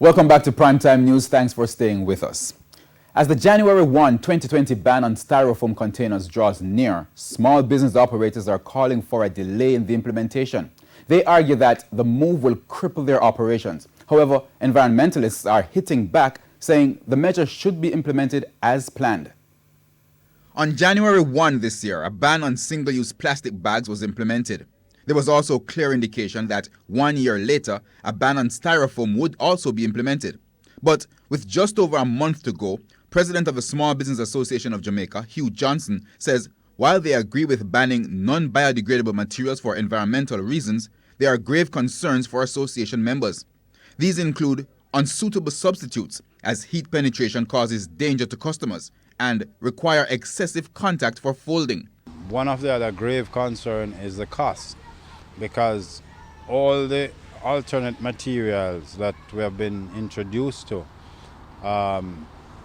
Welcome back to Primetime News. Thanks for staying with us. As the January 1, 2020 ban on styrofoam containers draws near, small business operators are calling for a delay in the implementation. They argue that the move will cripple their operations. However, environmentalists are hitting back, saying the measure should be implemented as planned. On January 1 this year, a ban on single-use plastic bags was implemented. There was also clear indication that 1 year later, a ban on styrofoam would also be implemented. But with just over a month to go, President of the Small Business Association of Jamaica, Hugh Johnson, says while they agree with banning non-biodegradable materials for environmental reasons, there are grave concerns for association members. These include unsuitable substitutes, as heat penetration causes danger to customers, and require excessive contact for folding. One of the other grave concerns is the cost, because all the alternate materials that we have been introduced to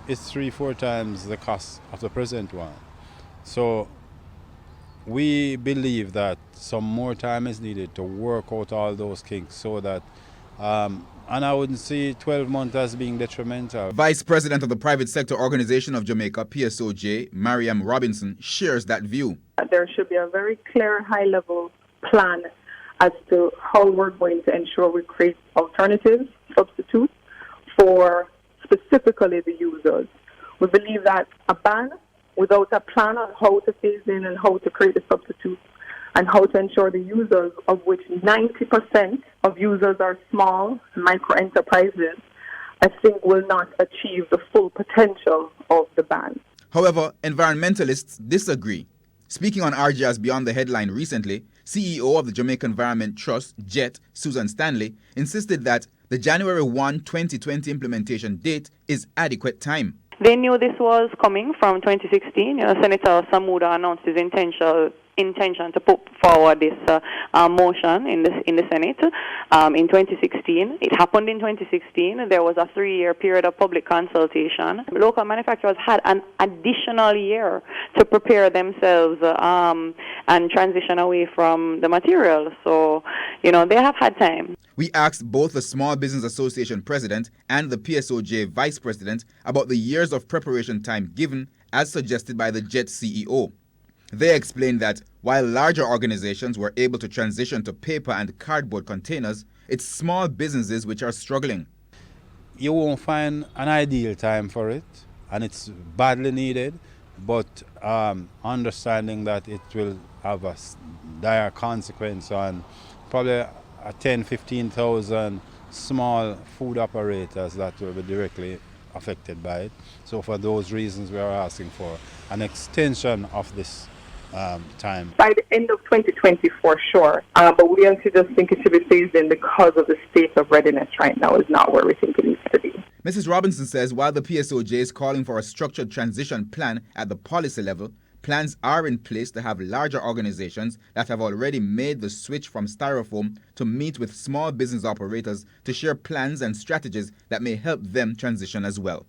is 3-4 times the cost of the present one. So we believe that some more time is needed to work out all those kinks so that and I wouldn't see 12 months as being detrimental. Vice President of the Private Sector Organization of Jamaica, PSOJ, Mariam Robinson, shares that view. There should be a very clear high-level plan as to how we're going to ensure we create alternatives, substitutes for specifically the users. We believe that a ban without a plan on how to phase in and how to create the substitutes and how to ensure the users, of which 90% of users are small micro enterprises, I think will not achieve the full potential of the ban. However, environmentalists disagree. Speaking on RJ's Beyond the Headline recently, CEO of the Jamaica Environment Trust, JET, Susan Stanley, insisted that the January 1, 2020 implementation date is adequate time. They knew this was coming from 2016. Senator Samuda announced his intention to put forward this motion in the Senate in 2016. It happened in 2016. There was a 3-year period of public consultation. Local manufacturers had an additional year to prepare themselves and transition away from the material. So, they have had time. We asked both the Small Business Association president and the PSOJ vice president about the years of preparation time given as suggested by the JET CEO. They explained that while larger organizations were able to transition to paper and cardboard containers, it's small businesses which are struggling. You won't find an ideal time for it, and it's badly needed, but understanding that it will have a dire consequence on probably 10,000-15,000 small food operators that will be directly affected by it. So for those reasons, we are asking for an extension of this time. By the end of 2020 for sure, but we actually just think it should be phased in because of the state of readiness right now is not where we think it needs to be. Mrs. Robinson says while the PSOJ is calling for a structured transition plan at the policy level, plans are in place to have larger organizations that have already made the switch from styrofoam to meet with small business operators to share plans and strategies that may help them transition as well.